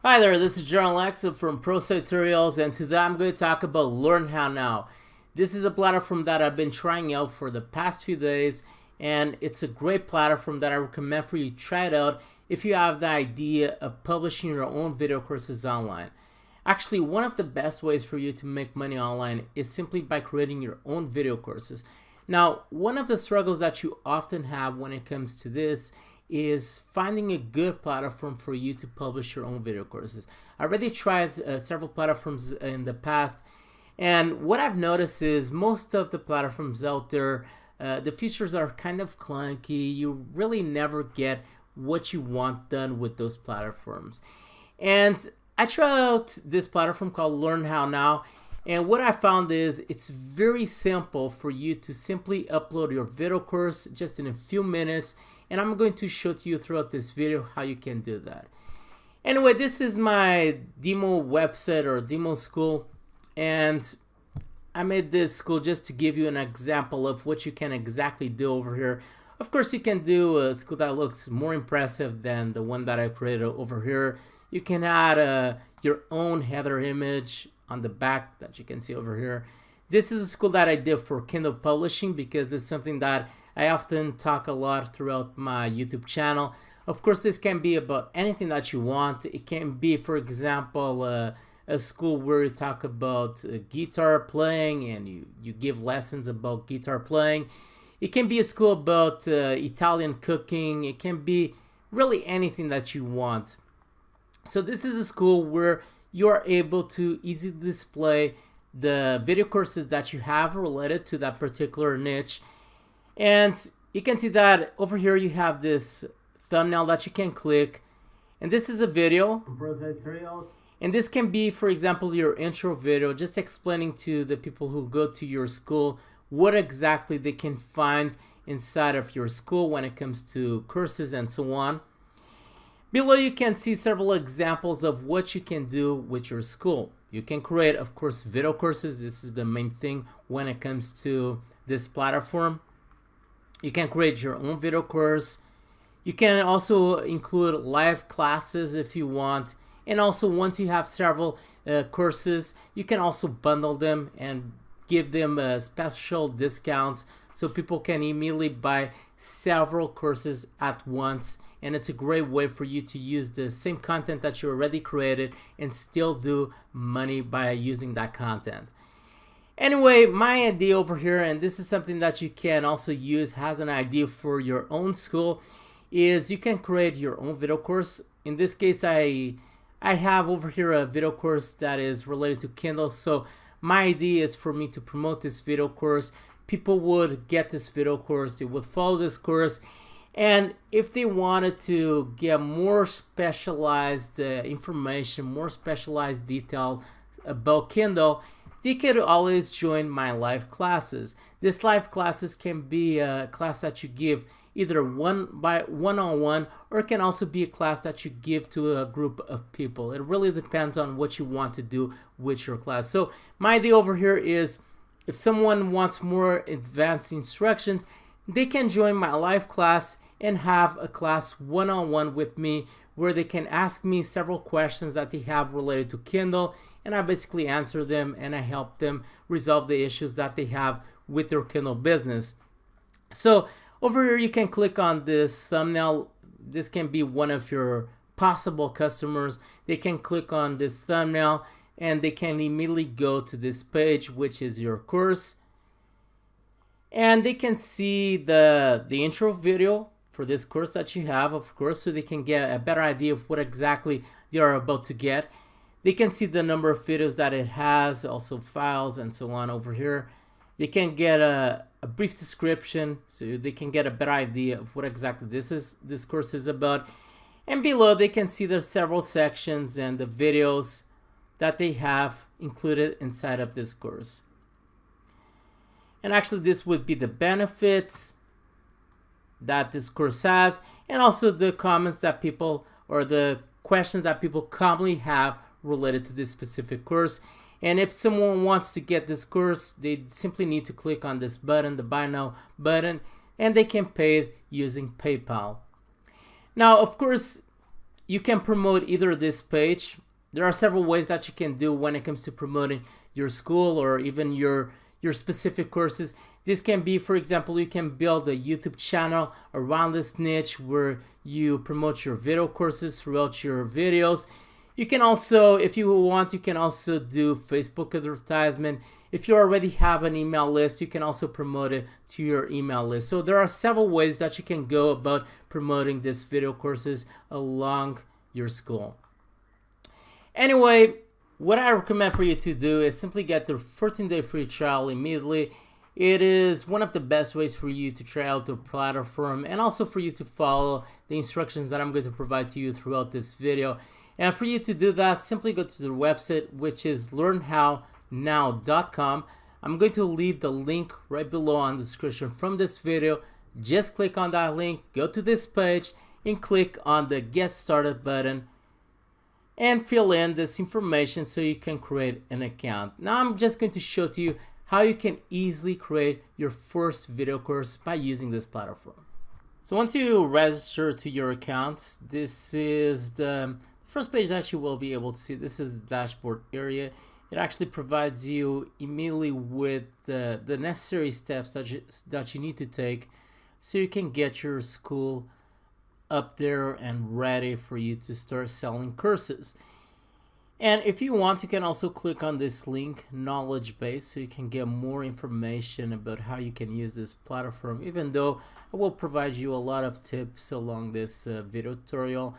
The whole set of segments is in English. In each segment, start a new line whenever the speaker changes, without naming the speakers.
Hi there, this is John Alexa from Tutorials, and today I'm going to talk about LearnHowNow. This is a platform that I've been trying out for the past few days, and it's a great platform that I recommend for you to try it out if you have the idea of publishing your own video courses online. Actually, one of the best ways for you to make money online is simply by creating your own video courses. Now, one of the struggles that you often have when it comes to this is finding a good platform for you to publish your own video courses. I already tried several platforms in the past, and what I've noticed is most of the platforms out there, the features are kind of clunky. You really never get what you want done with those platforms. And I tried out this platform called LearnHowNow, and what I found is it's very simple for you to simply upload your video course just in a few minutes, and I'm going to show to you throughout this video how you can do that. Anyway, this is my demo website or demo school, and I made this school just to give you an example of what you can exactly do over here. Of course, you can do a school that looks more impressive than the one that I created over here. You can add your own header image on the back that you can see over here. This is a school that I did for Kindle publishing because this is something that I often talk a lot throughout my YouTube channel. Of course, this can be about anything that you want. It can be, for example, a school where you talk about guitar playing and you give lessons about guitar playing. It can be a school about Italian cooking. It can be really anything that you want. So this is a school where you are able to easily display the video courses that you have related to that particular niche. And you can see that over here you have this thumbnail that you can click, and this is a video. And this can be, for example, your intro video, just explaining to the people who go to your school what exactly they can find inside of your school when it comes to courses and so on. Below you can see several examples of what you can do with your school. You can create, of course, video courses. This is the main thing when it comes to this platform. You can create your own video course. You can also include live classes if you want. And also, once you have several courses, you can also bundle them and give them special discounts so people can immediately buy several courses at once. And it's a great way for you to use the same content that you already created and still do money by using that content. Anyway, my idea over here, and this is something that you can also use as an idea for your own school, is you can create your own video course. In this case, I have over here a video course that is related to Kindle. So my idea is for me to promote this video course. People would get this video course, they would follow this course, and if they wanted to get more specialized information, more specialized detail about Kindle, they could always join my live classes. This live classes can be a class that you give either one-on-one, or it can also be a class that you give to a group of people. It really depends on what you want to do with your class. So my idea over here is if someone wants more advanced instructions, they can join my live class and have a class one-on-one with me where they can ask me several questions that they have related to Kindle, and I basically answer them and I help them resolve the issues that they have with their Kindle business. So over here you can click on this thumbnail. This can be one of your possible customers. They can click on this thumbnail and they can immediately go to this page, which is your course. And they can see the intro video for this course that you have, of course, so they can get a better idea of what exactly they are about to get. They can see the number of videos that it has, also files and so on over here. They can get a brief description so they can get a better idea of what exactly this course is about. And below they can see there's several sections and the videos that they have included inside of this course. And actually this would be the benefits that this course has, and also the comments that people, or the questions that people commonly have related to this specific course. And if someone wants to get this course, they simply need to click on this button, the Buy Now button, and they can pay it using PayPal. Now, of course, you can promote either this page. There are several ways that you can do when it comes to promoting your school or even your specific courses. This can be, for example, you can build a YouTube channel around this niche where you promote your video courses throughout your videos. You can also, if you want, you can also do Facebook advertisement. If you already have an email list, you can also promote it to your email list. So there are several ways that you can go about promoting these video courses along your school. Anyway, what I recommend for you to do is simply get the 14-day free trial immediately. It is one of the best ways for you to try out the platform and also for you to follow the instructions that I'm going to provide to you throughout this video. And for you to do that, simply go to the website, which is LearnHowNow.com. I'm going to leave the link right below on the description from this video. Just click on that link, go to this page, and click on the Get Started button and fill in this information so you can create an account. Now I'm just going to show to you how you can easily create your first video course by using this platform. So once you register to your account, this is the first page that you will be able to see. This is the dashboard area. It actually provides you immediately with the necessary steps that you need to take so you can get your school up there and ready for you to start selling courses. And if you want, you can also click on this link, Knowledge Base, so you can get more information about how you can use this platform, even though I will provide you a lot of tips along this video tutorial.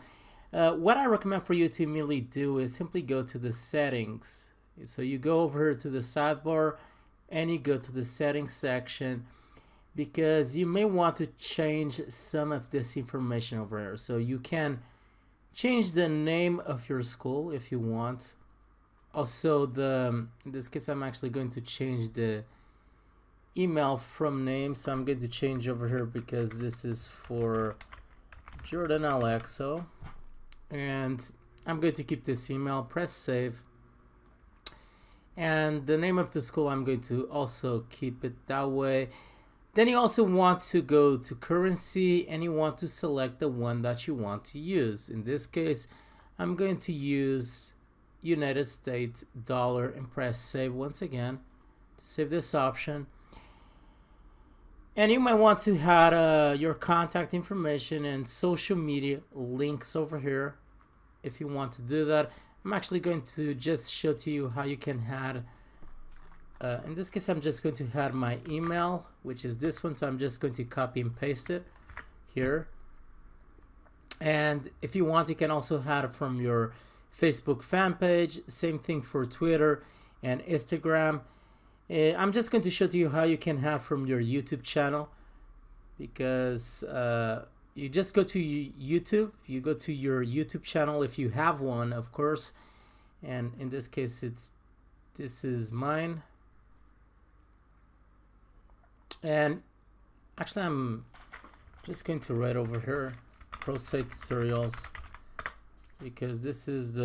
What I recommend for you to immediately do is simply go to the settings. So you go over here to the sidebar and you go to the settings section, because you may want to change some of this information over here. So you can change the name of your school if you want. Also, in this case, I'm actually going to change the email from name. So I'm going to change over here because this is for Jordan Alexo. And I'm going to keep this email, press save. And the name of the school, I'm going to also keep it that way. Then you also want to go to currency and you want to select the one that you want to use. In this case, I'm going to use United States dollar and press save once again to save this option. And you might want to add your contact information and social media links over here if you want to do that. I'm actually going to just show to you how you can add. In this case, I'm just going to add my email, which is this one. So I'm just going to copy and paste it here. And if you want, you can also add it from your Facebook fan page. Same thing for Twitter and Instagram. I'm just going to show to you how you can add from your YouTube channel, because you just go to YouTube. You go to your YouTube channel if you have one, of course. And in this case, this is mine. And actually, I'm just going to write over here ProSite Tutorials, because this is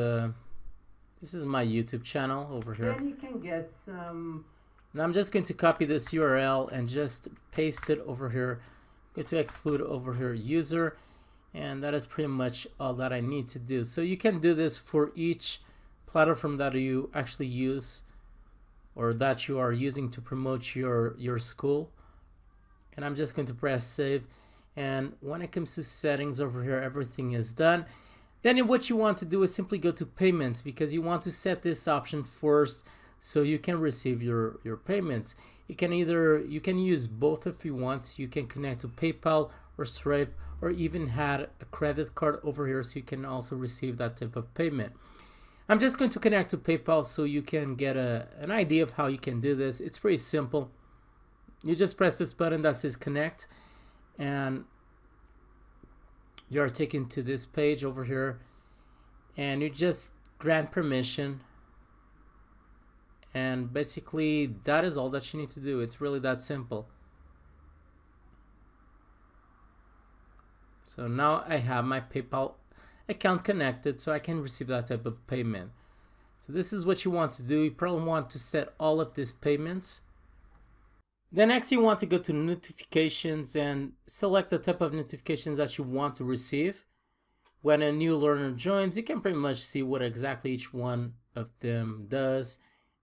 my YouTube channel over here. And you can get some. And I'm just going to copy this URL and just paste it over here. I'm going to exclude over here user, and that is pretty much all that I need to do. So you can do this for each platform that you actually use or that you are using to promote your school. And I'm just going to press save. And when it comes to settings over here, everything is done. Then what you want to do is simply go to payments, because you want to set this option first so you can receive your payments. You can use both if you want. You can connect to PayPal or Stripe, or even add a credit card over here so you can also receive that type of payment. I'm just going to connect to PayPal so you can get an idea of how you can do this. It's pretty simple. You just press this button that says connect, and you are taken to this page over here, and you just grant permission, and basically that is all that you need to do. It's really that simple. So now I have my PayPal account connected, so I can receive that type of payment. So this is what you want to do. You probably want to set all of these payments. Then next you want to go to notifications and select the type of notifications that you want to receive. when a new learner joins, you can pretty much see what exactly each one of them does,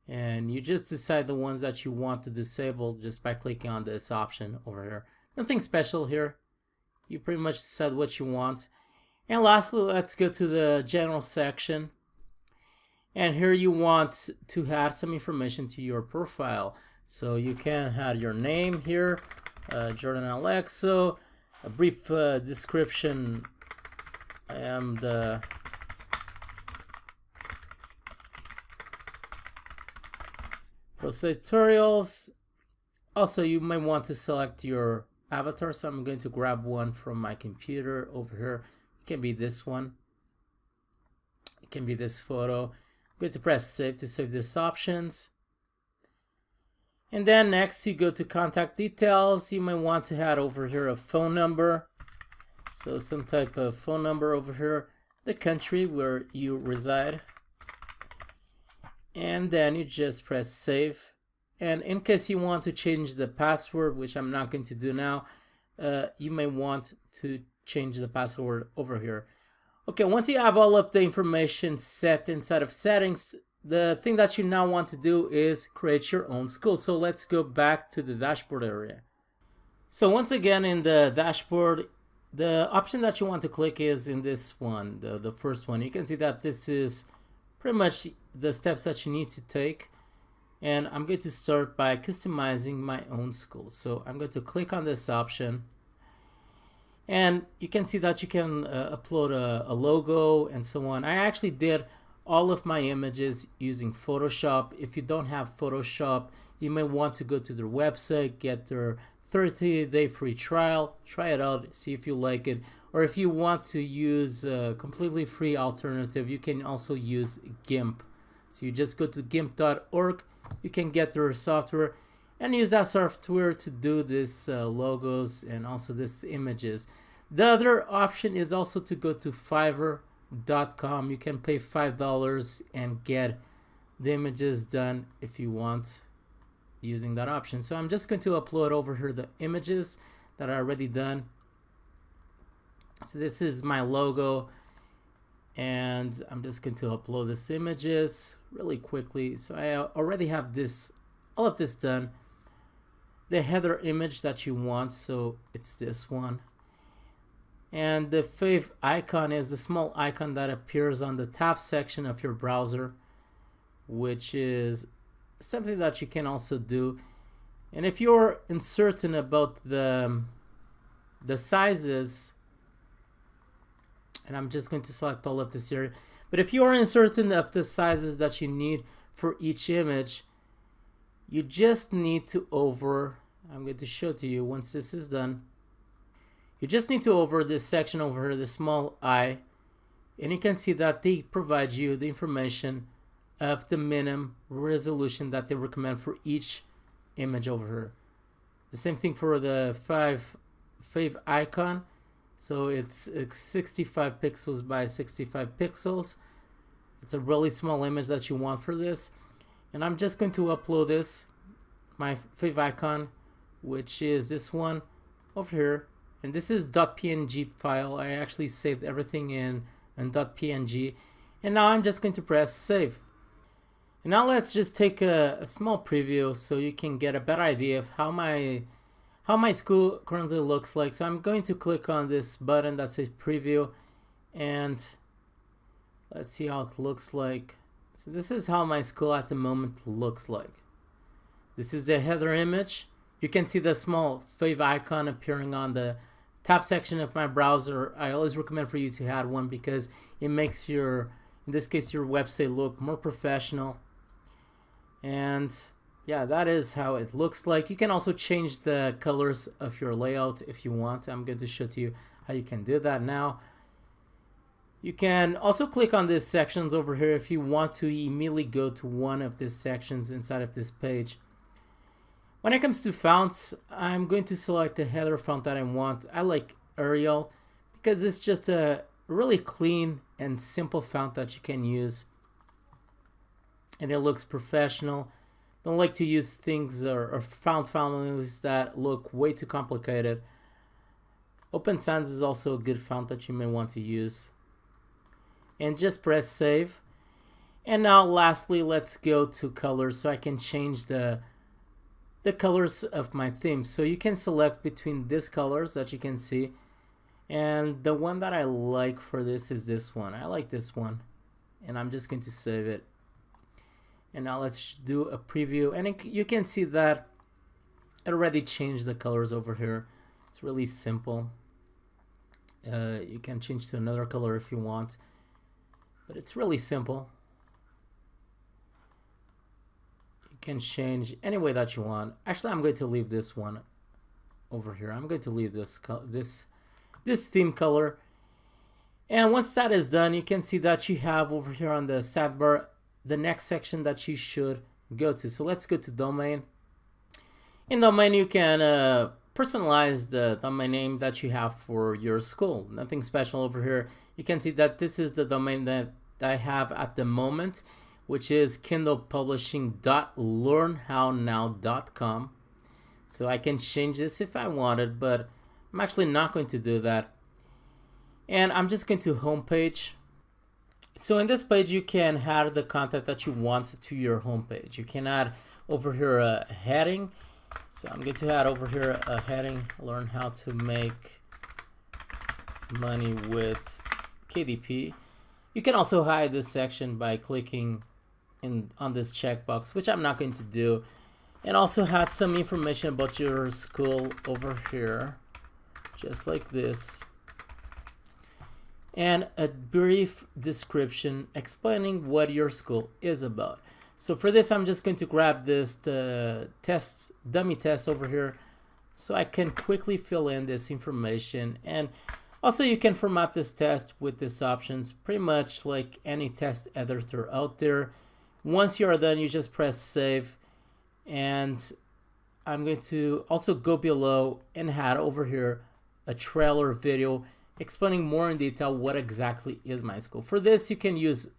and you just decide the ones that you want to disable just by clicking on this option over here. Nothing special here. You pretty much decide what you want. And lastly, let's go to the general section. And here you want to add some information to your profile. So you can add your name here, Jordan Alexo, a brief description. I am the tutorials. Also, you might want to select your avatar, so I'm going to grab one from my computer over here. It can be this one. It can be this photo. I'm going to press save to save these options. And then next you go to contact details. You might want to add over here a phone number. So some type of phone number over here, the country where you reside. And then you just press save. And in case you want to change the password, which I'm not going to do now, you may want to change the password over here. Okay, once you have all of the information set inside of settings, the thing that you now want to do is create your own school. So let's go back to the dashboard area. So once again in the dashboard, the option that you want to click is in this one, the first one. You can see that this is pretty much the steps that you need to take. And I'm going to start by customizing my own school. So I'm going to click on this option. And you can see that you can upload a logo and so on. I actually did all of my images using Photoshop. If you don't have Photoshop, you may want to go to their website, get their 30-day free trial, try it out, see if you like it. Or if you want to use a completely free alternative, you can also use GIMP. So you just go to gimp.org, you can get their software and use that software to do this logos and also this images. The other option is also to go to Fiverr.com. You can pay $5 and get the images done if you want using that option. So I'm just going to upload over here the images that are already done. So this is my logo, and I'm just going to upload this images really quickly. So I already have this, all of this done. The header image that you want, so it's this one. And the fave icon is the small icon that appears on the top section of your browser, which is something that you can also do. And if you're uncertain about the sizes, and I'm just going to select all of this area, but if you are uncertain of the sizes that you need for each image, you just need to I'm going to show to you once this is done. You just need to hover this section over here, the small I, and you can see that they provide you the information of the minimum resolution that they recommend for each image over here. The same thing for the fave icon. So it's 65 pixels by 65 pixels. It's a really small image that you want for this. And I'm just going to upload this, my fave icon, which is this one over here. And this is .png file. I actually saved everything in .png. And now I'm just going to press save. And now let's just take a small preview so you can get a better idea of how my school currently looks like. So I'm going to click on this button that says preview, and let's see how it looks like. So this is how my school at the moment looks like. This is the header image. You can see the small fave icon appearing on the top section of my browser. I always recommend for you to add one because it makes your, in this case, your website look more professional. And yeah, that is how it looks like. You can also change the colors of your layout if you want. I'm going to show to you how you can do that now. You can also click on these sections over here if you want to immediately go to one of these sections inside of this page. When it comes to fonts, I'm going to select the header font that I want. I like Arial because it's just a really clean and simple font that you can use. And it looks professional. Don't like to use things or font families that look way too complicated. Open Sans is also a good font that you may want to use. and just press save. And now lastly, let's go to colors so I can change the colors of my theme. So you can select between these colors that you can see, and the one that I like for this is this one. I like this one, and I'm just going to save it. And now let's do a preview, and you can see that it already changed the colors over here. It's really simple. You can change to another color if you want, but it's really simple. You can change any way that you want. Actually, I'm going to leave this one over here. I'm going to leave this theme color. And once that is done, you can see that you have over here on the sidebar the next section that you should go to. So let's go to domain. In domain, you can personalize the domain name that you have for your school. Nothing special over here. You can see that this is the domain that I have at the moment, which is kindlepublishing.learnhownow.com. So I can change this if I wanted, but I'm actually not going to do that. And I'm just going to homepage. So in this page, you can add the content that you want to your homepage. You can add over here a heading. So I'm going to add over here a heading: learn how to make money with KDP. You can also hide this section by clicking on this checkbox, which I'm not going to do. And also add some information about your school over here, just like this. And a brief description explaining what your school is about. So for this, I'm just going to grab this dummy test over here so I can quickly fill in this information. And also you can format this test with these options, pretty much like any test editor out there. Once you are done, you just press save. And I'm going to also go below and add over here a trailer video explaining more in detail what exactly is my school. For this, you can use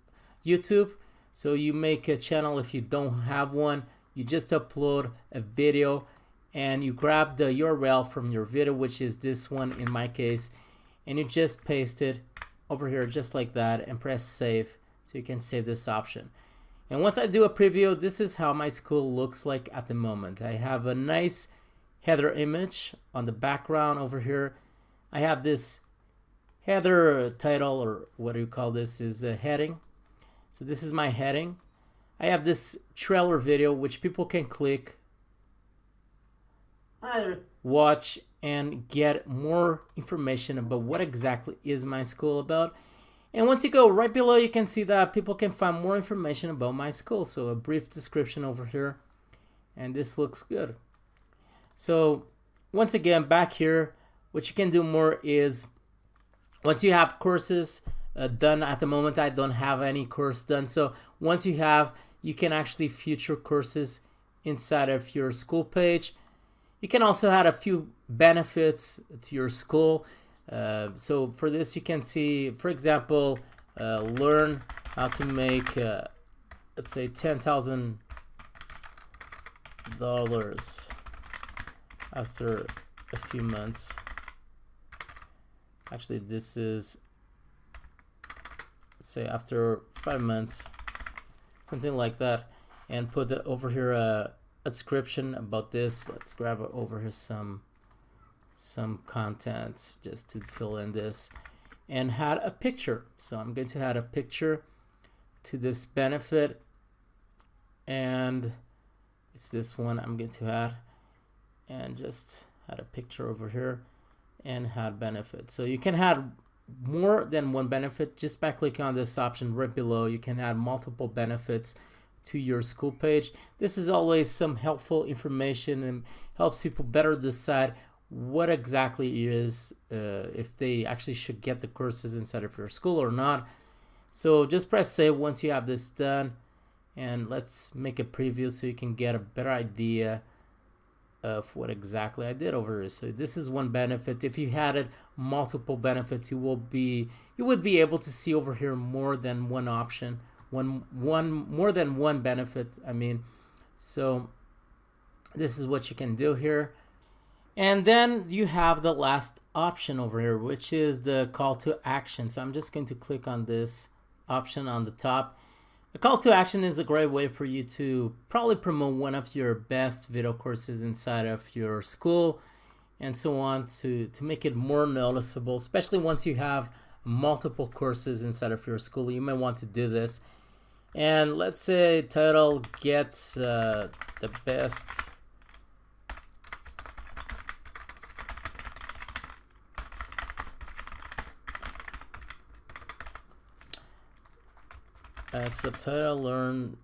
YouTube. So you make a channel if you don't have one. You just upload a video and you grab the URL from your video, which is this one in my case, and you just paste it over here just like that and press save so you can save this option. And once I do a preview, this is how my school looks like at the moment. I have a nice header image on the background over here. I have this header title, or what do you call this, is a heading. So this is my heading. I have this trailer video which people can click, watch, and get more information about what exactly is my school about. And once you go right below, you can see that people can find more information about my school. So a brief description over here, and this looks good. So once again, back here, what you can do more is, once you have courses done, at the moment I don't have any course done. So once you have, you can actually feature courses inside of your school page. You can also add a few benefits to your school. So for this, you can see, for example, learn how to make, let's say, $10,000 after a few months. Actually, this is, let's say, after 5 months, something like that, and put over here a description about this. Let's grab over here some content just to fill in this, and add a picture. So I'm going to add a picture to this benefit, and it's this one I'm going to add, and just add a picture over here and add benefit. So you can add more than one benefit just by clicking on this option right below. You can add multiple benefits to your school page. This is always some helpful information and helps people better decide what exactly is, if they actually should get the courses inside of your school or not. So just press save once you have this done, and let's make a preview so you can get a better idea of what exactly I did over here. So this is one benefit. If you added multiple benefits, you would be able to see over here more than one option, more than one benefit, I mean. So this is what you can do here. And then you have the last option over here, which is the call to action. So I'm just going to click on this option on the top. A call to action is a great way for you to probably promote one of your best video courses inside of your school and so on, to make it more noticeable, especially once you have multiple courses inside of your school. You may want to do this. And let's say title gets the best subtitle learn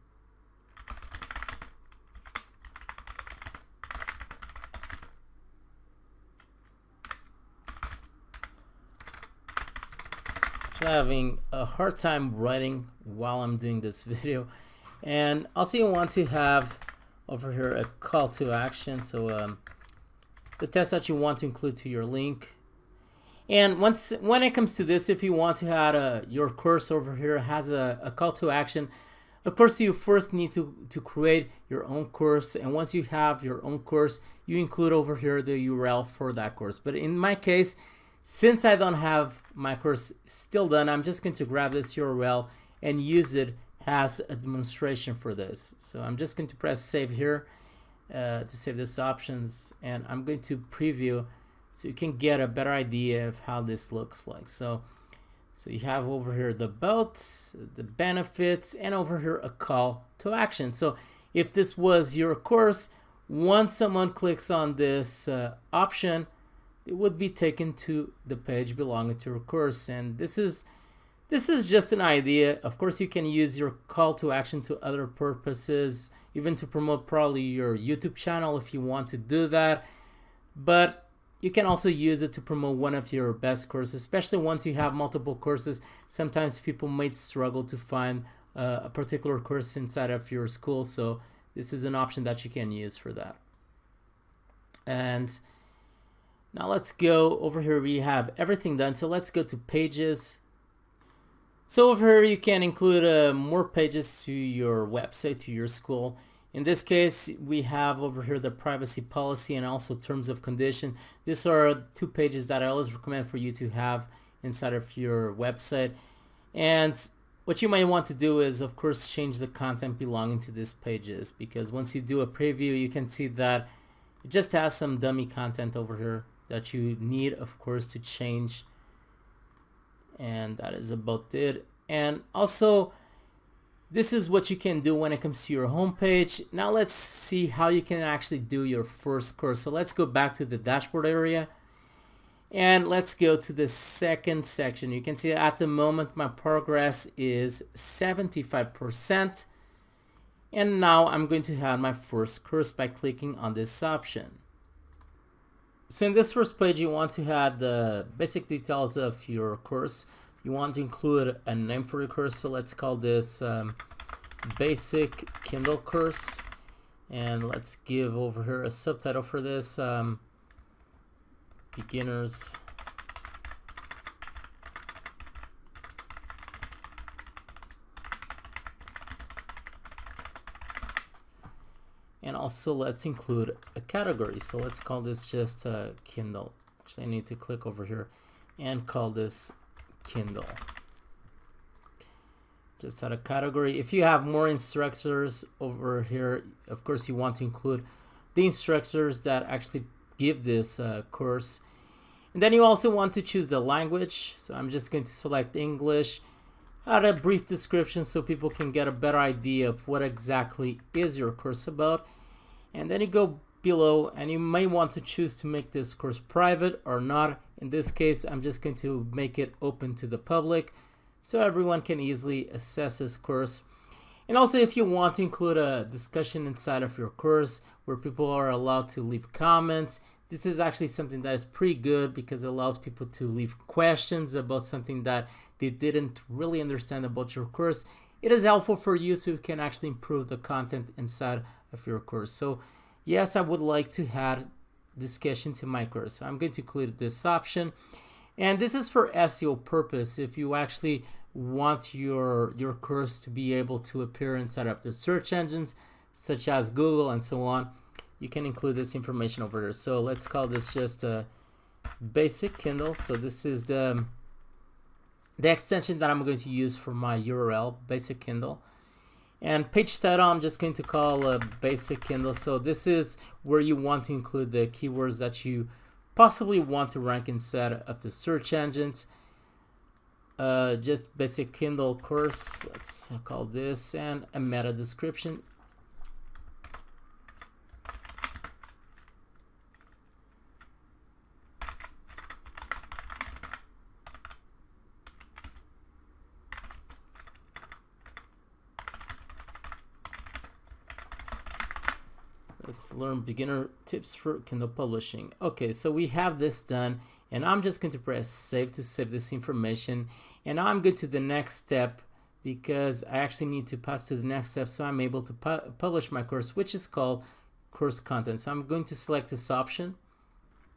having a hard time writing while I'm doing this video. And also you want to have over here a call to action, so the text that you want to include to your link. And when it comes to this, if you want to add your course over here has a call to action, of course you first need to create your own course, and once you have your own course, you include over here the URL for that course. But in my case, since I don't have my course still done, I'm just going to grab this URL and use it as a demonstration for this. So I'm just going to press save here to save this options, and I'm going to preview so you can get a better idea of how this looks like. So you have over here the about, the benefits, and over here a call to action. So if this was your course, once someone clicks on this option, it would be taken to the page belonging to your course. And this is just an idea. Of course, you can use your call to action to other purposes, even to promote probably your YouTube channel if you want to do that. But you can also use it to promote one of your best courses, especially once you have multiple courses. Sometimes people might struggle to find a particular course inside of your school. So this is an option that you can use for that. And now let's go over here. We have everything done. So let's go to pages. So over here you can include more pages to your website, to your school. In this case, we have over here the privacy policy and also terms of condition. These are two pages that I always recommend for you to have inside of your website. And what you might want to do is, of course, change the content belonging to these pages, because once you do a preview, you can see that it just has some dummy content over here that you need, of course, to change. And that is about it. And also, this is what you can do when it comes to your homepage. Now let's see how you can actually do your first course. So let's go back to the dashboard area and let's go to the second section. You can see at the moment my progress is 75%. And now I'm going to have my first course by clicking on this option. So in this first page, you want to have the basic details of your course. You want to include a name for your course. So let's call this basic Kindle course. And let's give over here a subtitle for this, beginners and also let's include a category. So let's call this just Kindle. Actually, I need to click over here and call this Kindle. Just add a category. If you have more instructors over here, of course you want to include the instructors that actually give this course. And then you also want to choose the language. So I'm just going to select English. Add a brief description so people can get a better idea of what exactly is your course about. And then you go below and you may want to choose to make this course private or not. In this case, I'm just going to make it open to the public so everyone can easily access this course. And also, if you want to include a discussion inside of your course where people are allowed to leave comments, this is actually something that is pretty good because it allows people to leave questions about something that they didn't really understand about your course. It is helpful for you so you can actually improve the content inside of your course. So yes, I would like to add discussion to my course. So I'm going to include this option. And this is for SEO purpose. If you actually want your course to be able to appear inside of the search engines such as Google and so on, you can include this information over there. So let's call this just a basic Kindle. So this is the the extension that I'm going to use for my URL, Basic Kindle. And page title, I'm just going to call Basic Kindle. So this is where you want to include the keywords that you possibly want to rank inside of the search engines. Just Basic Kindle course, let's call this, and a meta description. Let's learn beginner tips for Kindle publishing. Okay, so we have this done, and I'm just going to press save to save this information. And now I'm going to the next step because I actually need to pass to the next step so I'm able to publish my course, which is called course content. So I'm going to select this option.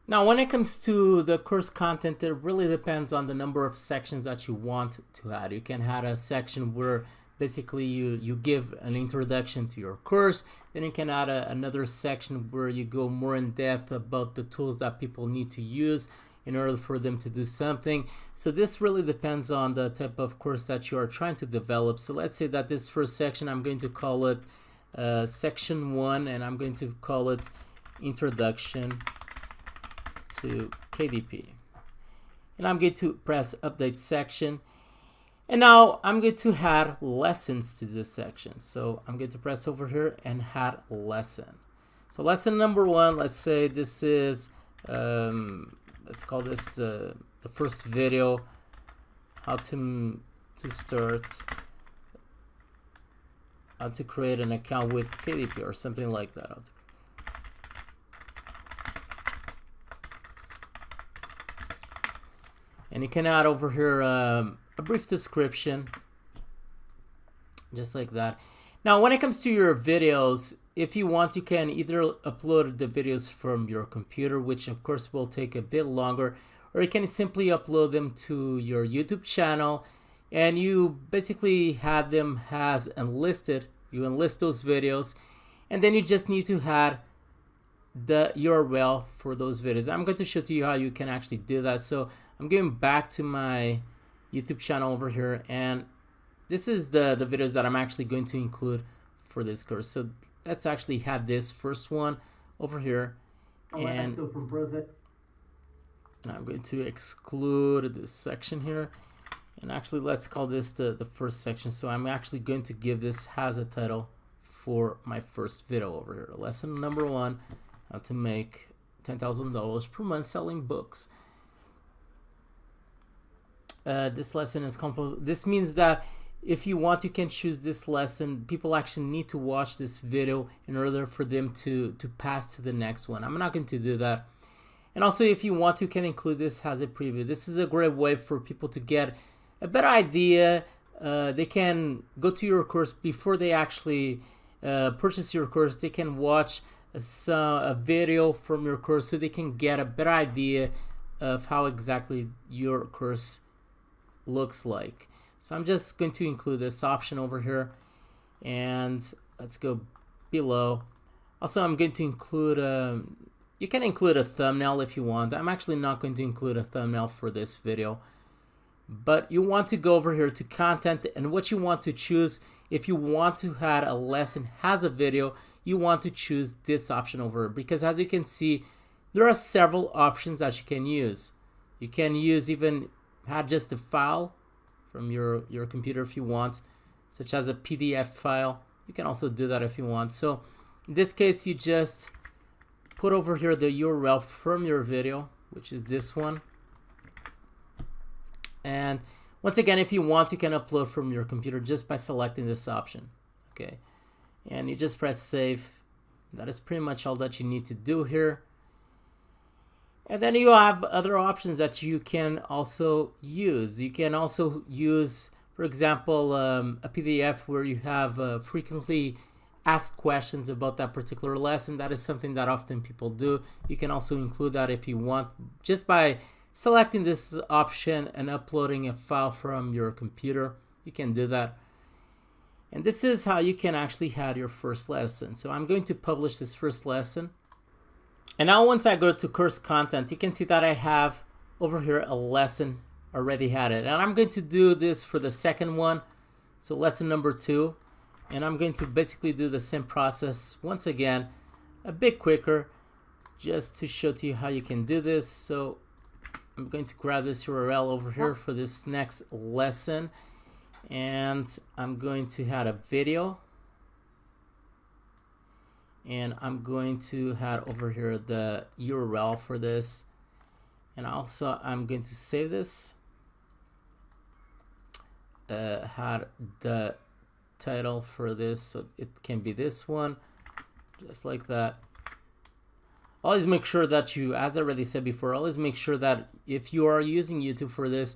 Now, when it comes to the course content, it really depends on the number of sections that you want to add. You can add a section where basically you give an introduction to your course. Then you can add another section where you go more in depth about the tools that people need to use in order for them to do something. So this really depends on the type of course that you are trying to develop. So let's say that this first section, I'm going to call it section 1, and I'm going to call it Introduction to KDP. And I'm going to press Update Section. And now I'm going to add lessons to this section. So I'm going to press over here and add lesson. So lesson number 1, let's say this is, let's call this the first video, how to create an account with KDP or something like that. And you can add over here a brief description, just like that. Now, when it comes to your videos, if you want, you can either upload the videos from your computer, which of course will take a bit longer, or you can simply upload them to your YouTube channel, and you basically have them as enlisted. You enlist those videos, and then you just need to add the URL for those videos. I'm going to show to you how you can actually do that. So I'm going back to my YouTube channel over here, and this is the videos that I'm actually going to include for this course. So let's actually have this first one over here, and I'm going to exclude this section here, and actually let's call this the first section. So I'm actually going to give this as a title for my first video over here. Lesson number 1, how to make $10,000 per month selling books. This lesson is composed. This means that if you want, you can choose this lesson. People actually need to watch this video in order for them to pass to the next one. I'm not going to do that. And also, if you want to, you can include this as a preview. This is a great way for people to get a better idea. They can go to your course before they actually purchase your course. They can watch a video from your course so they can get a better idea of how exactly your course looks like. So I'm just going to include this option over here, and let's go below. Also, I'm going to include you can include a thumbnail if you want. I'm actually not going to include a thumbnail for this video, but you want to go over here to content, and what you want to choose, if you want to add a lesson as a video, you want to choose this option over here, because as you can see, there are several options that you can use. You can use even add just a file from your computer if you want, such as a PDF file. You can also do that if you want. So in this case, you just put over here the URL from your video, which is this one. And once again, if you want, you can upload from your computer just by selecting this option. Okay, and you just press save. That is pretty much all that you need to do here. And then you have other options that you can also use. You can also use, for example, a PDF where you have frequently asked questions about that particular lesson. That is something that often people do. You can also include that if you want, just by selecting this option and uploading a file from your computer. You can do that. And this is how you can actually add your first lesson. So I'm going to publish this first lesson. And now once I go to course content, you can see that I have over here a lesson already had it. And I'm going to do this for the second one, so lesson number 2. And I'm going to basically do the same process once again, a bit quicker, just to show to you how you can do this. So I'm going to grab this URL over here for this next lesson, and I'm going to add a video, and I'm going to add over here the URL for this, and also I'm going to save this, had the title for this, so it can be this one, just like that. Always make sure that you, as I already said before, always make sure that if you are using YouTube for this,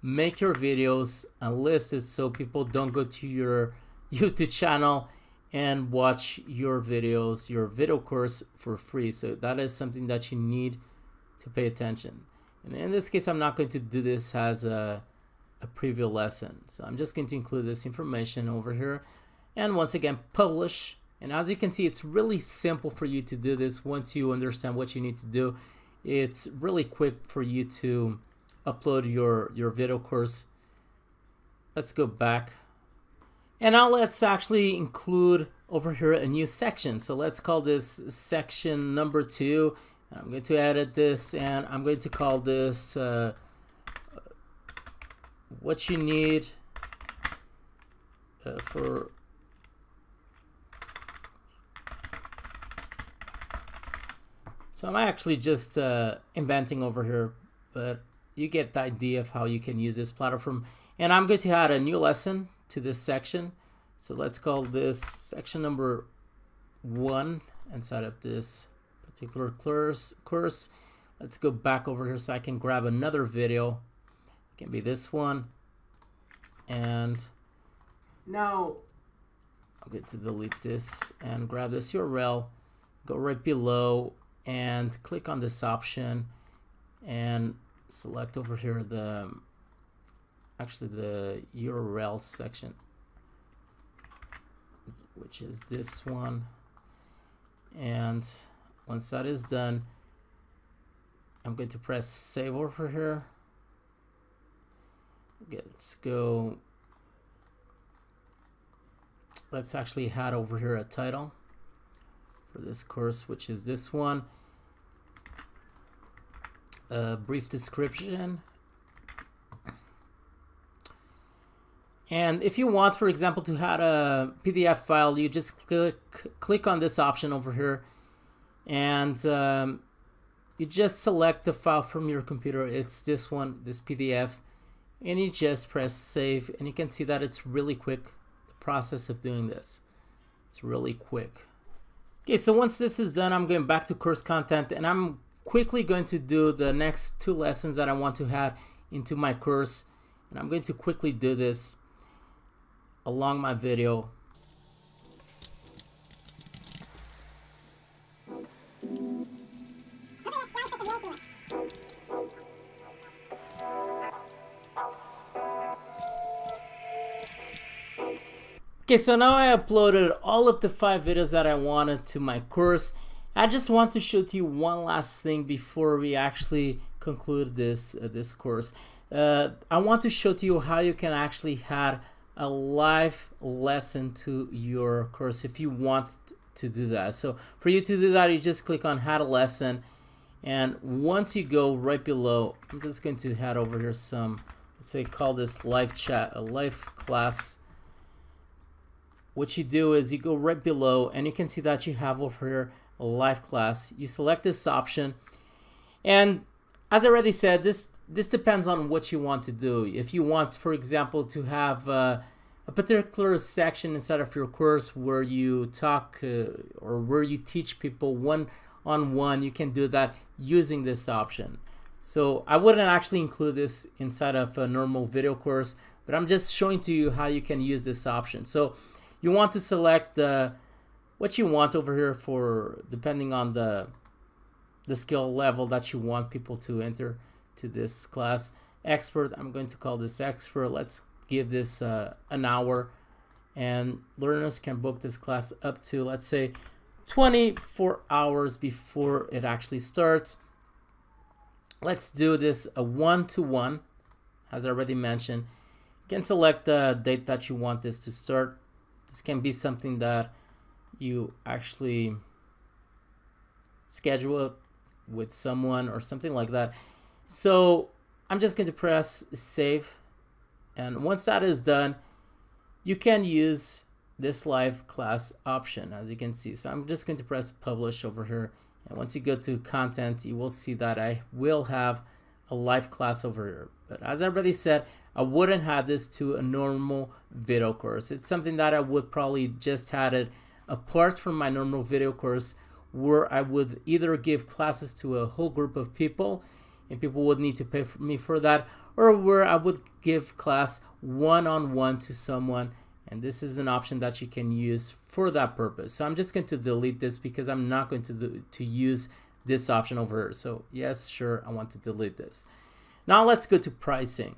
make your videos unlisted so people don't go to your YouTube channel and watch your videos, your video course for free. So that is something that you need to pay attention. And in this case, I'm not going to do this as a preview lesson. So I'm just going to include this information over here. And once again, publish. And as you can see, it's really simple for you to do this once you understand what you need to do. It's really quick for you to upload your video course. Let's go back. And now let's actually include over here a new section. So let's call this section number 2. I'm going to edit this, and I'm going to call this what you need for So I'm actually just inventing over here, but you get the idea of how you can use this platform. And I'm going to add a new lesson to this section. So let's call this section number 1 inside of this particular course. Let's go back over here so I can grab another video. It can be this one. And now I'm going to delete this and grab this URL, go right below, and click on this option and select over here the URL section, which is this one. And once that is done, I'm going to press save over here. Let's go. Let's actually add over here a title for this course, which is this one. A brief description. And if you want, for example, to add a PDF file, you just click on this option over here, and you just select the file from your computer. It's this one, this PDF, and you just press save, and you can see that it's really quick. The process of doing this, it's really quick. Okay, so once this is done, I'm going back to course content, and I'm quickly going to do the next 2 lessons that I want to add into my course, and I'm going to quickly do this along my video. Okay, so now I uploaded all of the 5 videos that I wanted to my course. I just want to show to you one last thing before we actually conclude this course. I want to show to you how you can actually add a live lesson to your course if you want to do that. So for you to do that, you just click on add a lesson, and once you go right below, I'm just going to add over here some, let's say call this live chat, a live class. What you do is you go right below, and you can see that you have over here a live class. You select this option, and as I already said, this depends on what you want to do. If you want, for example, to have a particular section inside of your course where you talk or where you teach people one-on-one, you can do that using this option. So I wouldn't actually include this inside of a normal video course, but I'm just showing to you how you can use this option. So you want to select what you want over here for, depending on the skill level that you want people to enter to this class. Expert, I'm going to call this expert. Let's give this an hour, and learners can book this class up to, let's say, 24 hours before it actually starts. Let's do this a one-to-one. as I already mentioned. You can select the date that you want this to start. This can be something that you actually schedule it with someone or something like that. So I'm just going to press save, and once that is done, you can use this live class option, as you can see. So I'm just going to press publish over here, and once you go to content, you will see that I will have a live class over here. But as I already said, I wouldn't add this to a normal video course. It's something that I would probably just add it apart from my normal video course, where I would either give classes to a whole group of people and people would need to pay for me for that, or where I would give class one-on-one to someone, and this is an option that you can use for that purpose. So I'm just going to delete this because I'm not going to use this option over here. So yes, sure, I want to delete this. Now let's go to pricing.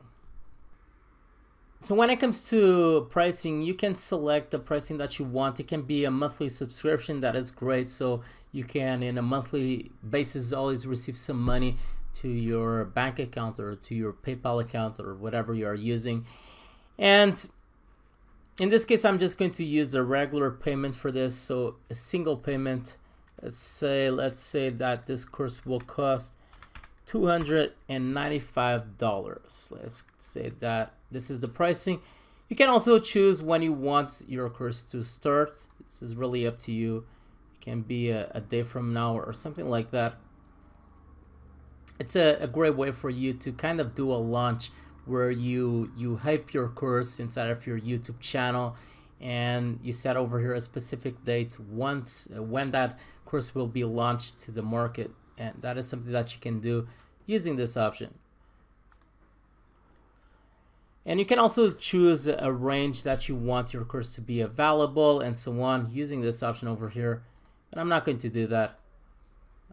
So when it comes to pricing, you can select the pricing that you want. It can be a monthly subscription. That is great. So you can, in a monthly basis, always receive some money to your bank account or to your PayPal account or whatever you are using. And in this case, I'm just going to use a regular payment for this. So a single payment. Let's say that this course will cost $295. Let's say that this is the pricing. You can also choose when you want your course to start. This is really up to you. It can be a day from now or something like that. It's a great way for you to kind of do a launch where you hype your course inside of your YouTube channel, and you set over here a specific date once when that course will be launched to the market, and that is something that you can do using this option. And you can also choose a range that you want your course to be available and so on using this option over here. But I'm not going to do that.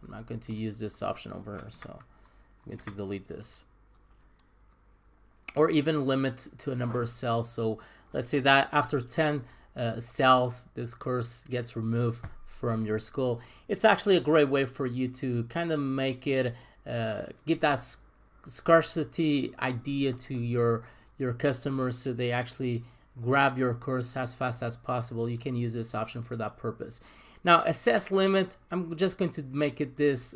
I'm not going to use this option over here, so I'm going to delete this. Or even limit to a number of cells. So let's say that after 10 cells, this course gets removed from your school. It's actually a great way for you to kind of make it, give that scarcity idea to your customers, so they actually grab your course as fast as possible. You can use this option for that purpose. Now, access limit, I'm just going to make it this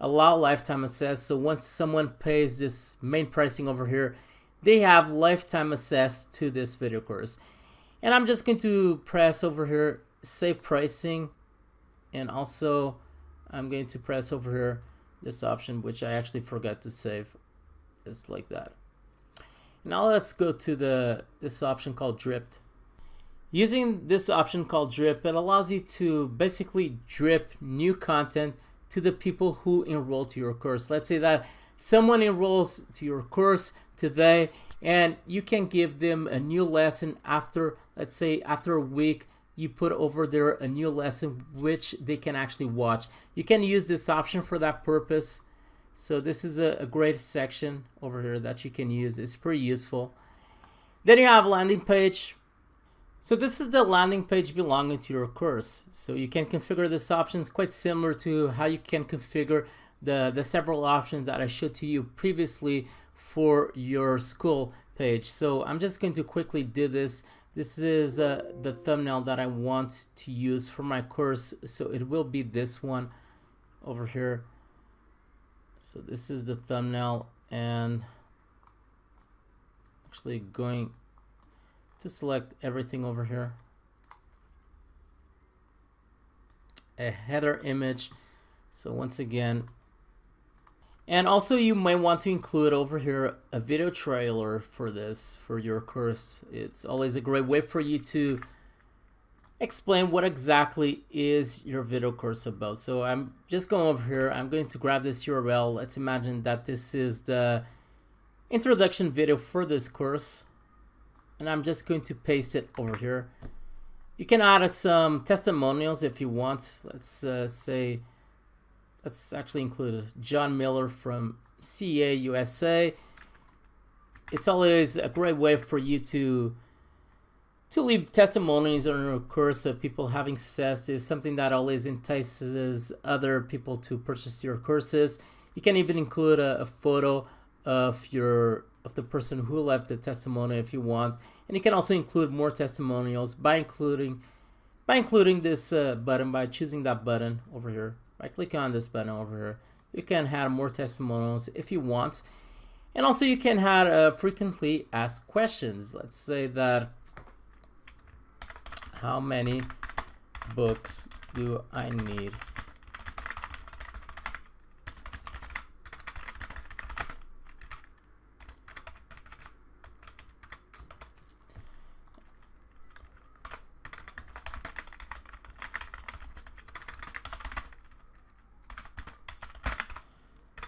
allow lifetime access. So once someone pays this main pricing over here, they have lifetime access to this video course. And I'm just going to press over here save pricing, and also I'm going to press over here this option, which I actually forgot to save. Just like that. Now let's go to this option called drip. Using this option called drip, it allows you to basically drip new content to the people who enroll to your course. Let's say that someone enrolls to your course today, and you can give them a new lesson after, let's say after a week, you put over there a new lesson which they can actually watch. You can use this option for that purpose. So this is a great section over here that you can use. It's pretty useful. Then you have landing page. So this is the landing page belonging to your course. So you can configure this option. It's quite similar to how you can configure the several options that I showed to you previously for your school page. So I'm just going to quickly do this. This is the thumbnail that I want to use for my course. So it will be this one over here. So this is the thumbnail, and actually going to select everything over here. A header image. So once again, and also you might want to include over here a video trailer for this, for your course. It's always a great way for you to explain what exactly is your video course about. So I'm just going over here. I'm going to grab this URL. Let's imagine that this is the introduction video for this course, and I'm just going to paste it over here. You can add some testimonials if you want. Let's let's actually include John Miller from CA USA. It's always a great way for you to leave testimonies on your course of people having success. Is something that always entices other people to purchase your courses. You can even include a photo of the person who left the testimonial if you want. And you can also include more testimonials by including this button, by choosing that button over here. By clicking on this button over here, you can add more testimonials if you want. And also you can add frequently asked questions. Let's say that, how many books do I need?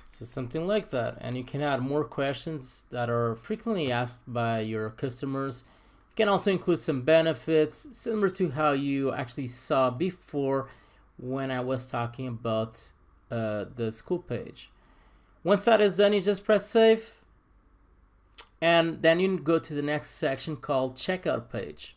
So something like that. And you can add more questions that are frequently asked by your customers. You can also include some benefits similar to how you actually saw before when I was talking about the school page. Once that is done, you just press save, and then you go to the next section called checkout page.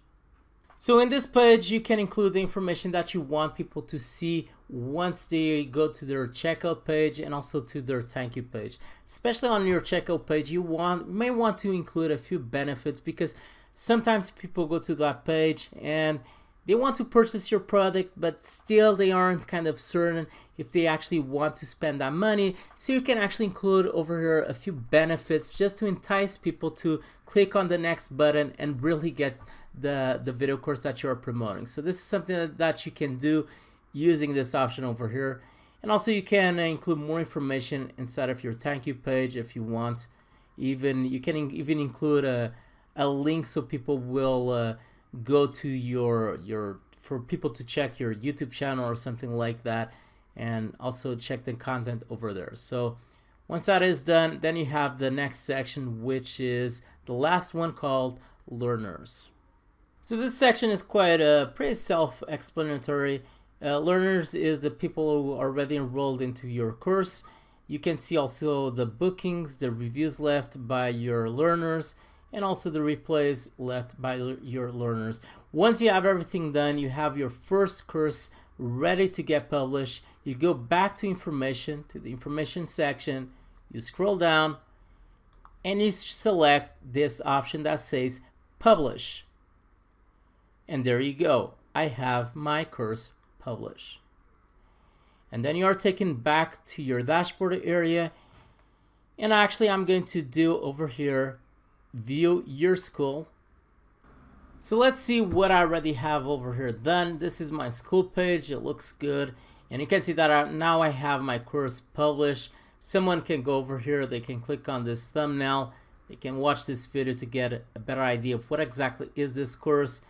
So in this page, you can include the information that you want people to see once they go to their checkout page, and also to their thank you page. Especially on your checkout page, you may want to include a few benefits, because sometimes people go to that page and they want to purchase your product, but still they aren't kind of certain if they actually want to spend that money. So you can actually include over here a few benefits just to entice people to click on the next button and really get the video course that you're promoting. So this is something that you can do using this option over here. And also you can include more information inside of your thank you page if you want. You can even include a link so people will go to for people to check your YouTube channel or something like that, and also check the content over there. So once that is done, then you have the next section, which is the last one, called learners. So this section is quite pretty self-explanatory. Learners is the people who are already enrolled into your course. You can see also the bookings, the reviews left by your learners, and also the replays left by your learners. Once you have everything done, you have your first course ready to get published. You go back to information, to the information section, you scroll down, and you select this option that says publish. And there you go. I have my course published. And then you are taken back to your dashboard area. And actually, I'm going to do over here, view your school. So let's see what I already have over here done. This is my school page. It looks good, and you can see that now I have my course published. Someone can go over here, they can click on this thumbnail, they can watch this video to get a better idea of what exactly is this course.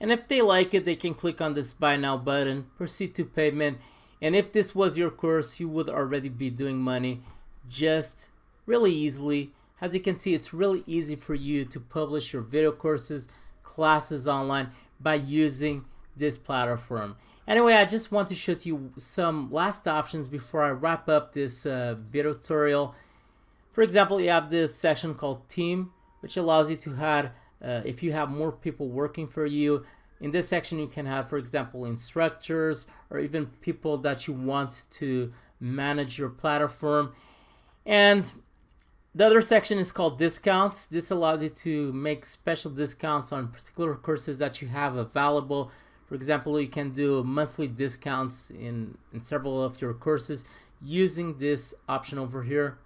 And if they like it, they can click on this buy now button, proceed to payment. And if this was your course, you would already be doing money just really easily. As you can see, it's really easy for you to publish your video courses, classes online by using this platform. Anyway, I just want to show you some last options before I wrap up this video tutorial. For example, you have this section called team, which allows you to add, if you have more people working for you. In this section, you can have, for example, instructors or even people that you want to manage your platform. And the other section is called discounts. This allows you to make special discounts on particular courses that you have available. For example, you can do monthly discounts in several of your courses using this option over here.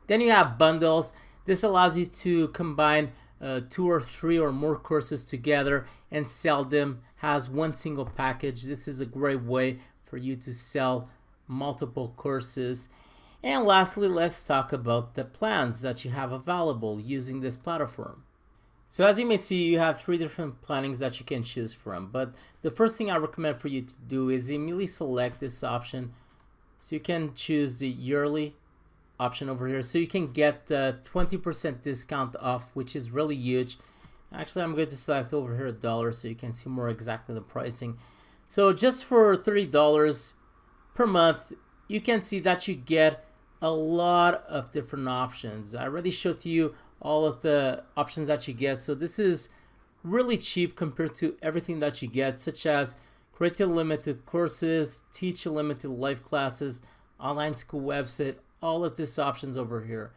Then you have bundles. This allows you to combine 2 or 3 or more courses together and sell them as one single package. This is a great way for you to sell multiple courses. And lastly, let's talk about the plans that you have available using this platform. So as you may see, you have 3 different plannings that you can choose from. But the first thing I recommend for you to do is immediately select this option. So you can choose the yearly option over here. So you can get 20% discount off, which is really huge. Actually, I'm going to select over here $1 so you can see more exactly the pricing. So just for $30 per month, you can see that you get a lot of different options. I already showed to you all of the options that you get. So this is really cheap compared to everything that you get, such as create unlimited courses, teach unlimited live classes, online school website, all of these options over here.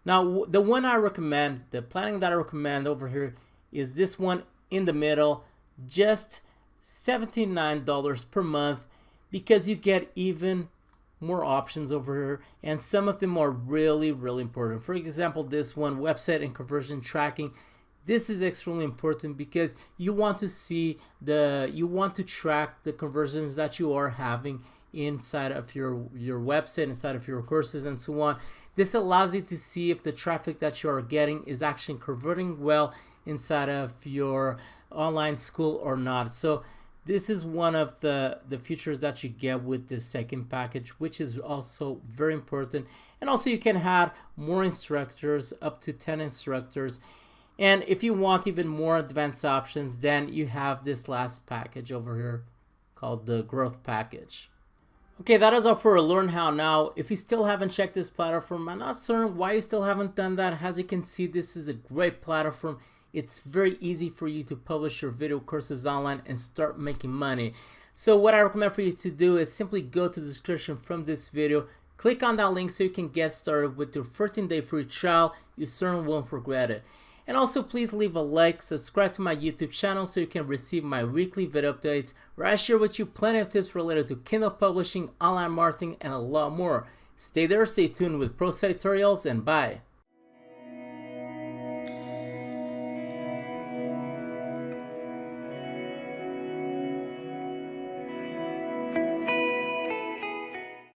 Now, the one I recommend, the planning that I recommend over here is this one in the middle, just $79 per month, because you get even more options over here, and some of them are really important. For example, this one, website and conversion tracking. This is extremely important because you want to see you want to track the conversions that you are having inside of your website, inside of your courses, and so on. This allows you to see if the traffic that you are getting is actually converting well inside of your online school or not. So this is one of the features that you get with this second package, which is also very important. And also you can add more instructors, up to 10 instructors. And if you want even more advanced options, then you have this last package over here called the growth package. Okay, that is all for Learn How Now. If you still haven't checked this platform, I'm not certain why you still haven't done that. As you can see, this is a great platform. It's very easy for you to publish your video courses online and start making money. So what I recommend for you to do is simply go to the description from this video, click on that link so you can get started with your 14-day free trial. You certainly won't regret it. And also please leave a like, subscribe to my YouTube channel so you can receive my weekly video updates where I share with you plenty of tips related to Kindle publishing, online marketing, and a lot more. Stay there, stay tuned with Pro Tutorials, and bye.